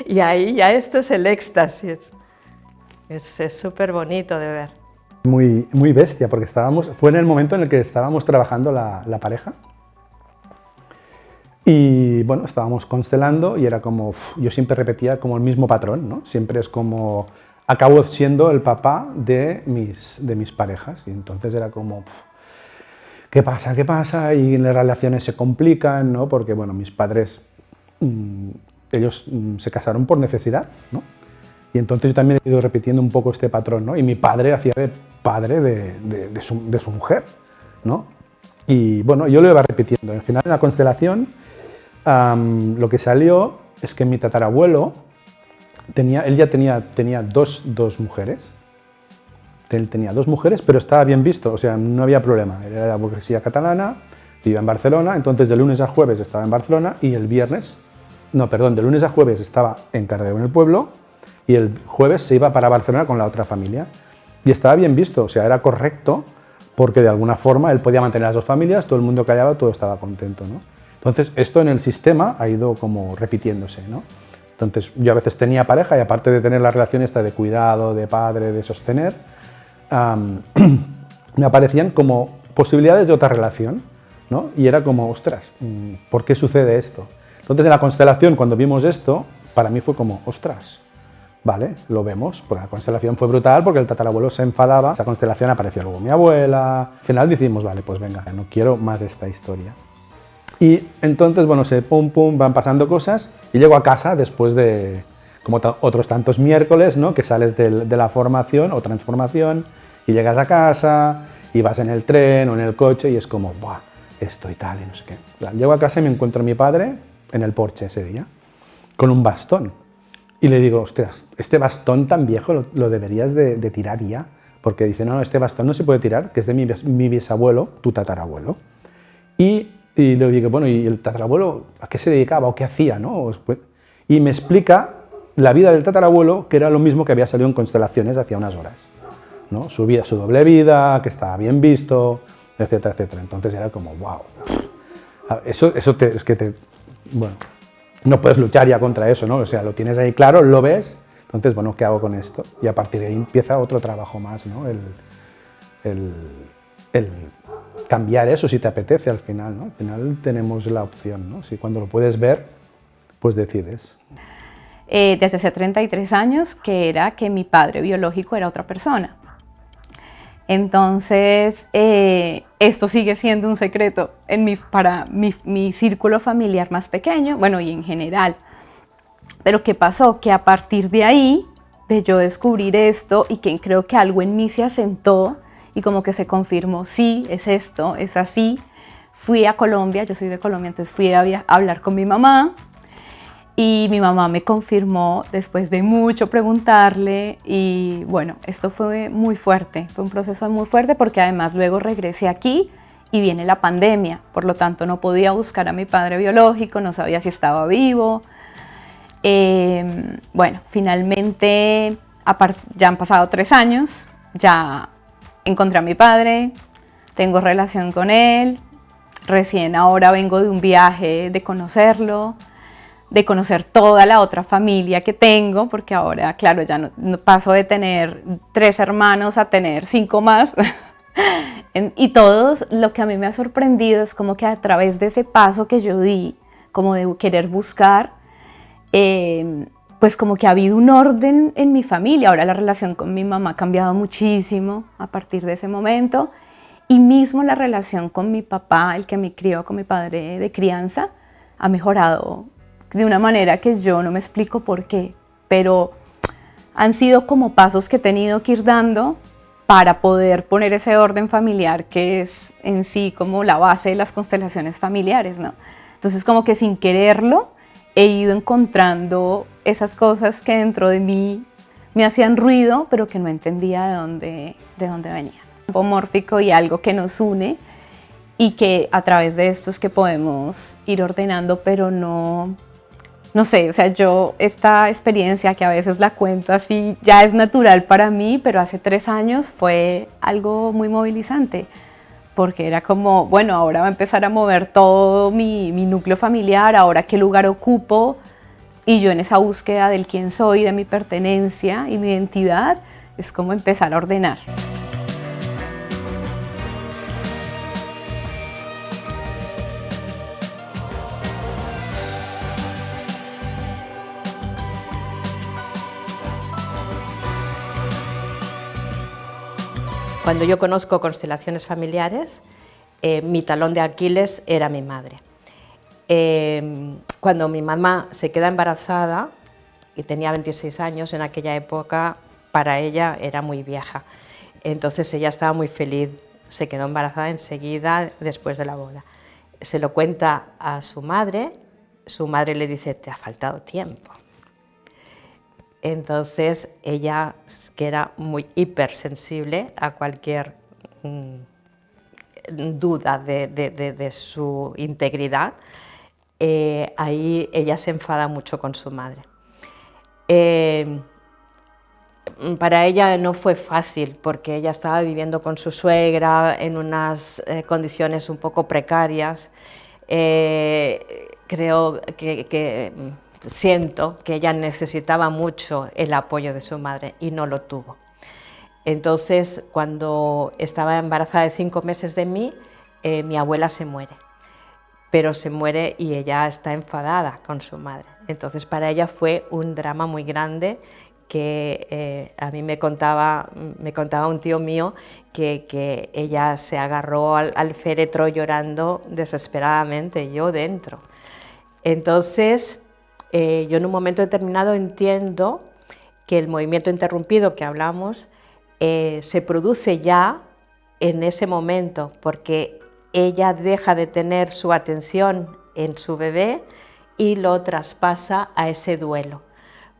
S1: Y ahí ya esto es el éxtasis. Es súper bonito de ver.
S8: Muy, muy bestia, porque fue en el momento en el que estábamos trabajando la pareja. Y bueno, estábamos constelando y era como, yo siempre repetía como el mismo patrón, ¿no? Siempre es como, acabo siendo el papá de mis parejas. Y entonces era como, ¿qué pasa? ¿Qué pasa? Y las relaciones se complican, ¿no? Porque, bueno, mis padres, ellos se casaron por necesidad, ¿no? Y entonces yo también he ido repitiendo un poco este patrón, ¿no? Y mi padre hacía de padre de su mujer, ¿no? Y bueno, yo lo iba repitiendo. Al final, en la constelación, lo que salió es que mi tatarabuelo, él ya tenía dos mujeres. Él tenía 2 mujeres, pero estaba bien visto, o sea, no había problema. Era de la burguesía catalana, vivía en Barcelona, entonces de lunes a jueves estaba en Barcelona y el viernes, de lunes a jueves estaba en Cardedeu, en el pueblo, y el jueves se iba para Barcelona con la otra familia. Y estaba bien visto, o sea, era correcto, porque de alguna forma él podía mantener las 2 familias, todo el mundo callaba, todo estaba contento, ¿no? Entonces, esto en el sistema ha ido como repitiéndose, ¿no? Entonces, yo a veces tenía pareja y aparte de tener la relación esta de cuidado, de padre, de sostener, me aparecían como posibilidades de otra relación, ¿no? Y era como, ostras, ¿por qué sucede esto? Entonces, en la constelación, cuando vimos esto, para mí fue como, ostras, Vale, lo vemos, porque la constelación fue brutal, porque el tatarabuelo se enfadaba, esa constelación apareció luego mi abuela, al final decimos, vale, pues venga, no quiero más de esta historia. Y entonces, bueno, van pasando cosas, y llego a casa después de, como otros tantos miércoles, ¿no?, que sales de la formación o transformación, y llegas a casa, y vas en el tren o en el coche, y es como, ¡buah!, esto y tal, y no sé qué. Llego a casa y me encuentro a mi padre en el porche ese día, con un bastón. Y le digo, ostras, este bastón tan viejo lo deberías de tirar ya. Porque dice, no, este bastón no se puede tirar, que es de mi bisabuelo, tu tatarabuelo. Y le digo, bueno, ¿y el tatarabuelo a qué se dedicaba o qué hacía, no? Y me explica la vida del tatarabuelo, que era lo mismo que había salido en Constelaciones hacía unas horas, ¿no? Su vida, su doble vida, que estaba bien visto, etcétera, etcétera. Entonces era como, wow. Bueno, no puedes luchar ya contra eso, ¿no? O sea, lo tienes ahí claro, lo ves, entonces, bueno, ¿qué hago con esto? Y a partir de ahí empieza otro trabajo más, ¿no? El cambiar eso si te apetece al final, ¿no? Al final tenemos la opción, ¿no? Si cuando lo puedes ver, pues decides.
S5: Desde hace 33 años, que era que mi padre biológico era otra persona. Entonces, esto sigue siendo un secreto para mi círculo familiar más pequeño, bueno, y en general. Pero ¿qué pasó? Que a partir de ahí, de yo descubrir esto y que creo que algo en mí se asentó y como que se confirmó, sí, es esto, es así, fui a Colombia, yo soy de Colombia, entonces fui a hablar con mi mamá. Y mi mamá me confirmó después de mucho preguntarle y bueno, esto fue muy fuerte, fue un proceso muy fuerte porque además luego regresé aquí y viene la pandemia, por lo tanto no podía buscar a mi padre biológico, no sabía si estaba vivo. Bueno, finalmente ya han pasado 3 años, ya encontré a mi padre, tengo relación con él, recién ahora vengo de un viaje de conocerlo, de conocer toda la otra familia que tengo, porque ahora, claro, ya no paso de tener 3 hermanos a tener 5 más. Y todos, lo que a mí me ha sorprendido es como que a través de ese paso que yo di, como de querer buscar, pues como que ha habido un orden en mi familia. Ahora la relación con mi mamá ha cambiado muchísimo a partir de ese momento, y mismo la relación con mi papá, el que me crió, con mi padre de crianza, ha mejorado de una manera que yo no me explico por qué, pero han sido como pasos que he tenido que ir dando para poder poner ese orden familiar que es en sí como la base de las constelaciones familiares, ¿no? Entonces como que sin quererlo he ido encontrando esas cosas que dentro de mí me hacían ruido, pero que no entendía de dónde venían. Mórfico y algo que nos une y que a través de esto es que podemos ir ordenando, pero no sé, o sea, yo esta experiencia que a veces la cuento así, ya es natural para mí, pero hace 3 años fue algo muy movilizante, porque era como, bueno, ahora va a empezar a mover todo mi núcleo familiar, ahora qué lugar ocupo, y yo en esa búsqueda del quién soy, de mi pertenencia y mi identidad, es como empezar a ordenar.
S1: Cuando yo conozco constelaciones familiares, mi talón de Aquiles era mi madre. Cuando mi mamá se queda embarazada, y tenía 26 años, en aquella época para ella era muy vieja, entonces ella estaba muy feliz, se quedó embarazada enseguida después de la boda. Se lo cuenta a su madre le dice, te ha faltado tiempo. Entonces ella, que era muy hipersensible a cualquier duda de su integridad, ahí ella se enfada mucho con su madre. Para ella no fue fácil porque ella estaba viviendo con su suegra en unas condiciones un poco precarias. Creo que siento que ella necesitaba mucho el apoyo de su madre y no lo tuvo. Entonces, cuando estaba embarazada de 5 meses de mí, mi abuela se muere, pero se muere y ella está enfadada con su madre. Entonces, para ella fue un drama muy grande que a mí me contaba un tío mío que ella se agarró al féretro llorando desesperadamente, y yo dentro. Entonces, yo en un momento determinado entiendo que el movimiento interrumpido que hablamos se produce ya en ese momento, porque ella deja de tener su atención en su bebé y lo traspasa a ese duelo,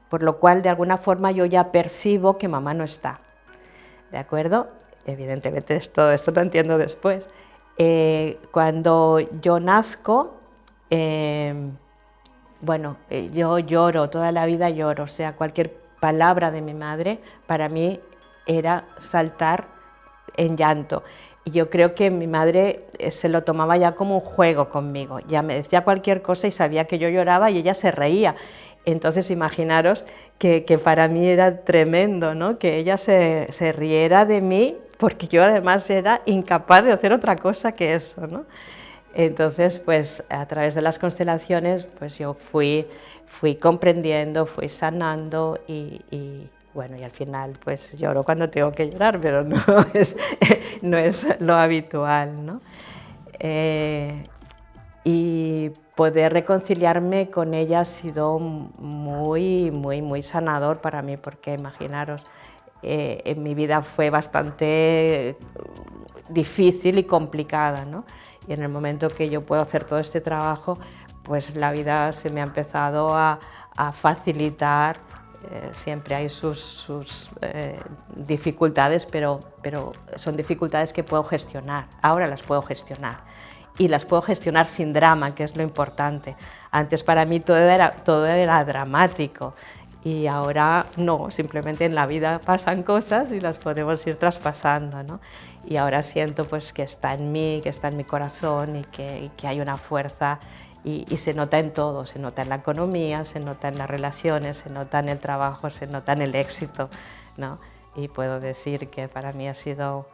S1: por lo cual de alguna forma yo ya percibo que mamá no está, ¿de acuerdo? Evidentemente todo esto lo entiendo después. Cuando yo nazco, bueno, yo lloro, toda la vida lloro, o sea, cualquier palabra de mi madre para mí era saltar en llanto. Y yo creo que mi madre se lo tomaba ya como un juego conmigo, ya me decía cualquier cosa y sabía que yo lloraba y ella se reía. Entonces imaginaros que para mí era tremendo, ¿no? Que ella se riera de mí, porque yo además era incapaz de hacer otra cosa que eso, ¿no? Entonces, pues a través de las constelaciones, pues yo fui comprendiendo, fui sanando y bueno, y al final pues lloro cuando tengo que llorar, pero no es lo habitual, ¿no? Y poder reconciliarme con ella ha sido muy sanador para mí, porque imaginaros, en mi vida fue bastante difícil y complicada, ¿no? Y en el momento que yo puedo hacer todo este trabajo, pues la vida se me ha empezado a facilitar. Siempre hay sus dificultades, pero son dificultades que puedo gestionar. Ahora las puedo gestionar. Y las puedo gestionar sin drama, que es lo importante. Antes para mí todo era dramático. Y ahora no, simplemente en la vida pasan cosas y las podemos ir traspasando, ¿no? Y ahora siento pues que está en mí, que está en mi corazón y que hay una fuerza y se nota en todo, se nota en la economía, se nota en las relaciones, se nota en el trabajo, se nota en el éxito, ¿no? Y puedo decir que para mí ha sido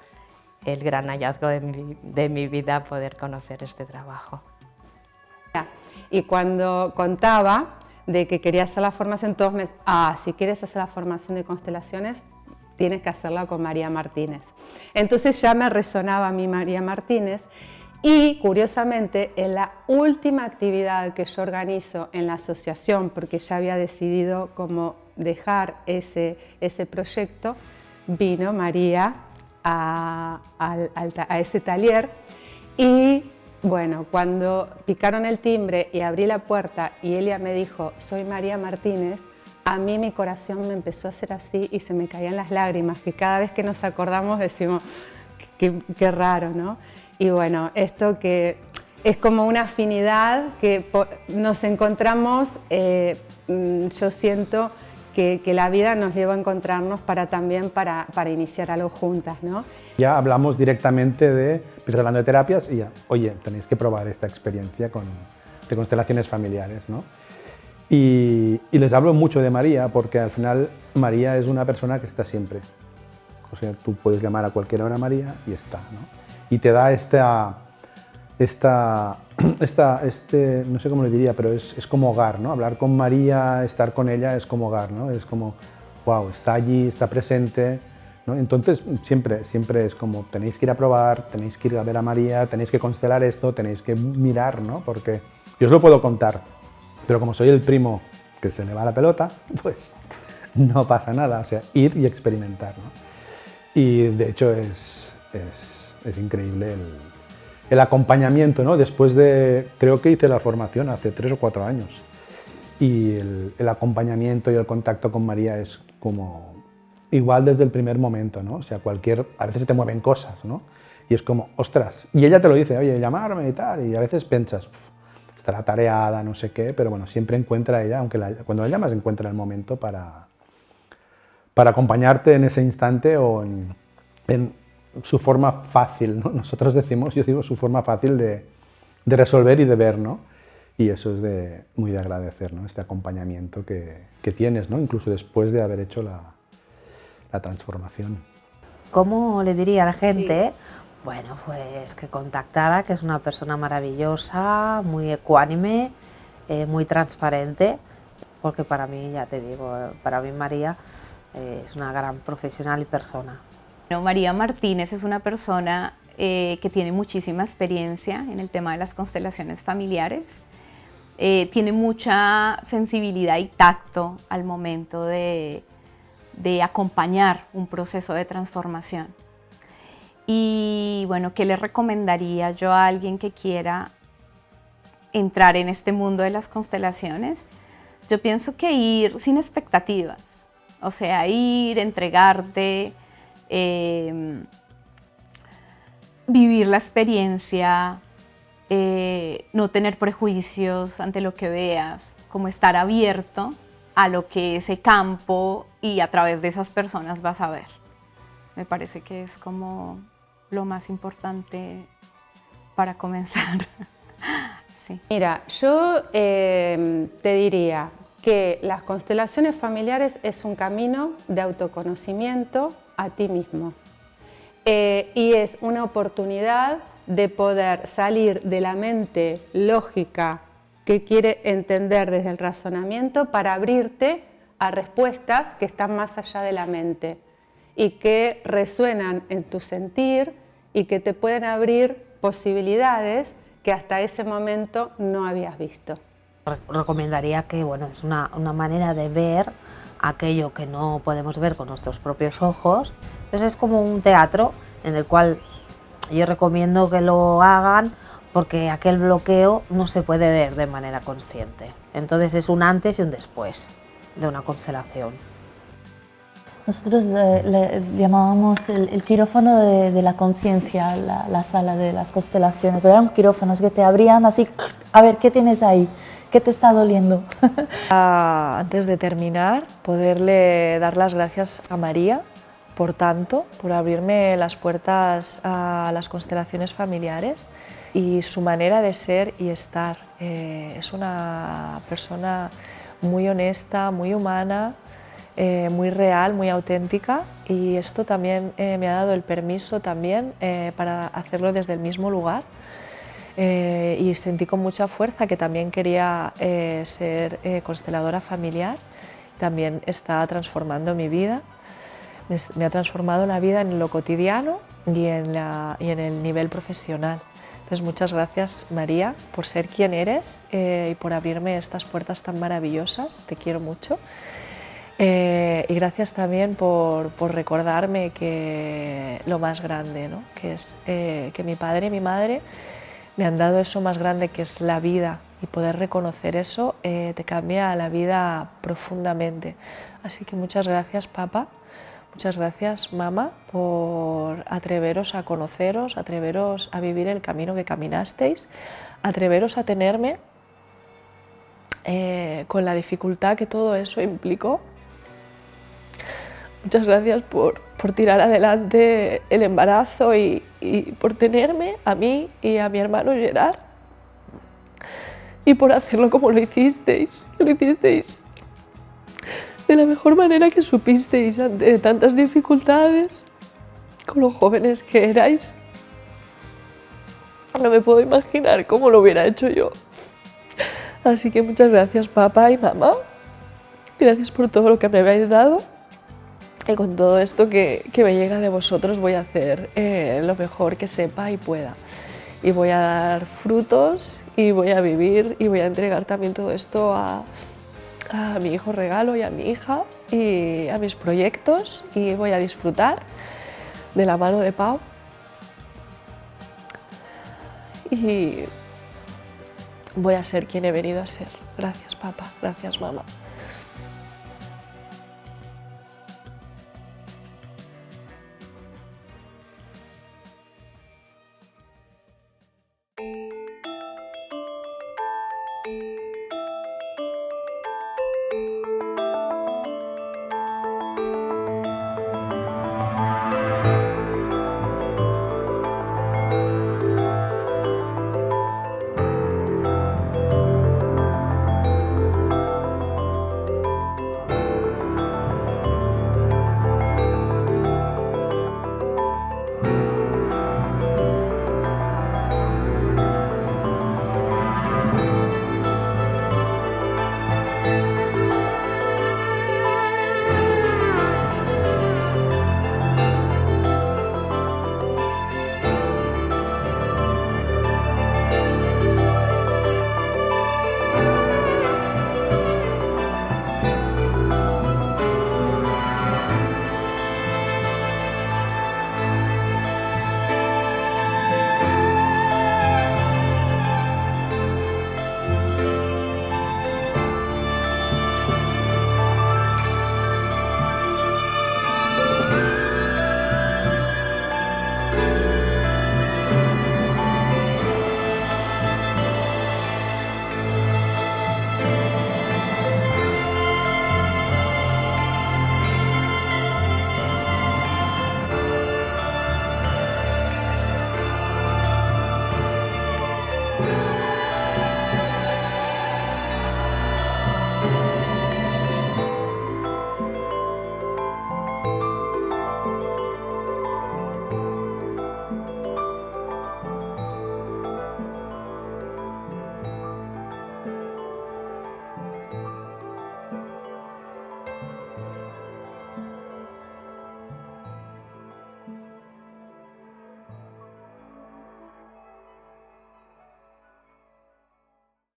S1: el gran hallazgo de mi vida poder conocer este trabajo.
S6: Y cuando contaba de que quería hacer la formación, todos me decían, si quieres hacer la formación de constelaciones, tienes que hacerla con María Martínez. Entonces ya me resonaba a mí María Martínez y curiosamente en la última actividad que yo organizo en la asociación, porque ya había decidido cómo dejar ese proyecto, vino María a ese taller y bueno, cuando picaron el timbre y abrí la puerta y Elia me dijo, soy María Martínez, a mí mi corazón me empezó a hacer así y se me caían las lágrimas, que cada vez que nos acordamos decimos, qué raro, ¿no? Y bueno, esto que es como una afinidad que nos encontramos, yo siento que la vida nos lleva a encontrarnos también para iniciar algo juntas, ¿no?
S8: Ya hablamos directamente de hablando de terapias y ya, oye, tenéis que probar esta experiencia de constelaciones familiares, ¿no? Y les hablo mucho de María porque al final María es una persona que está siempre. O sea, tú puedes llamar a cualquier hora María y está, ¿no? Y te da no sé cómo le diría, pero es como hogar, ¿no? Hablar con María, estar con ella es como hogar, ¿no? Es como, wow, está allí, está presente, ¿no? Entonces siempre es como, tenéis que ir a probar, tenéis que ir a ver a María, tenéis que constelar esto, tenéis que mirar, ¿no? Porque yo os lo puedo contar, pero como soy el primo que se le va la pelota, pues no pasa nada, o sea, ir y experimentar, ¿no? Y de hecho es increíble el acompañamiento, ¿no? Después creo que hice la formación hace 3 o 4 años y el acompañamiento y el contacto con María es como igual desde el primer momento, ¿no? O sea, a veces se te mueven cosas, ¿no? Y es como, ostras, y ella te lo dice, oye, llamarme y tal, y a veces piensas, estará tareada, no sé qué, pero bueno, siempre encuentra ella, aunque cuando la llamas encuentra el momento para acompañarte en ese instante o en su forma fácil, ¿no? Yo digo su forma fácil de resolver y de ver, ¿no? Y eso es muy de agradecer, ¿no? Este acompañamiento que tienes, ¿no? Incluso después de haber hecho la transformación.
S7: ¿Cómo le diría a la gente? Sí. Bueno, pues que contactara, que es una persona maravillosa, muy ecuánime, muy transparente, porque para mí, ya te digo, para mí María Es una gran profesional y persona.
S5: Bueno, María Martínez es una persona que tiene muchísima experiencia en el tema de las constelaciones familiares. Tiene mucha sensibilidad y tacto al momento de acompañar un proceso de transformación. Y bueno, ¿qué le recomendaría yo a alguien que quiera entrar en este mundo de las constelaciones? Yo pienso que ir sin expectativas, o sea, ir, entregarte, vivir la experiencia, no tener prejuicios ante lo que veas, como estar abierto a lo que ese campo y a través de esas personas vas a ver. Me parece que es como lo más importante para comenzar. Sí.
S6: Mira, yo te diría que las constelaciones familiares es un camino de autoconocimiento a ti mismo. Y es una oportunidad de poder salir de la mente lógica que quiere entender desde el razonamiento para abrirte a respuestas que están más allá de la mente y que resuenan en tu sentir y que te pueden abrir posibilidades que hasta ese momento no habías visto.
S7: Recomendaría que, bueno, es una manera de ver aquello que no podemos ver con nuestros propios ojos. Entonces es como un teatro en el cual yo recomiendo que lo hagan porque aquel bloqueo no se puede ver de manera consciente. Entonces es un antes y un después de una constelación.
S2: Nosotros le llamábamos el quirófano de la conciencia, la sala de las constelaciones, pero eran quirófanos que te abrían así, a ver, ¿qué tienes ahí? ¿Qué te está doliendo?
S4: Antes de terminar, poderle dar las gracias a María por tanto, por abrirme las puertas a las constelaciones familiares y su manera de ser y estar. Es una persona muy honesta, muy humana, muy real, muy auténtica, y esto también me ha dado el permiso también para hacerlo desde el mismo lugar. Y sentí con mucha fuerza que también quería ser consteladora familiar. También está transformando mi vida. Me ha transformado la vida en lo cotidiano y en el nivel profesional. Entonces, muchas gracias, María, por ser quien eres y por abrirme estas puertas tan maravillosas. Te quiero mucho. Y gracias también por recordarme que lo más grande, ¿no? Que es que mi padre y mi madre me han dado eso más grande que es la vida, y poder reconocer eso te cambia la vida profundamente. Así que muchas gracias, papá, muchas gracias, mamá, por atreveros a conoceros, atreveros a vivir el camino que caminasteis, atreveros a tenerme con la dificultad que todo eso implicó. Muchas gracias por tirar adelante el embarazo y por tenerme a mí y a mi hermano Gerard, y por hacerlo como lo hicisteis de la mejor manera que supisteis ante tantas dificultades, con lo jóvenes que erais. No me puedo imaginar cómo lo hubiera hecho yo. Así que muchas gracias, papá y mamá. Gracias por todo lo que me habéis dado. Y con todo esto que me llega de vosotros voy a hacer lo mejor que sepa y pueda. Y voy a dar frutos y voy a vivir y voy a entregar también todo esto a mi hijo regalo y a mi hija y a mis proyectos, y voy a disfrutar de la mano de Pau. Y voy a ser quien he venido a ser. Gracias, papá. Gracias, mamá.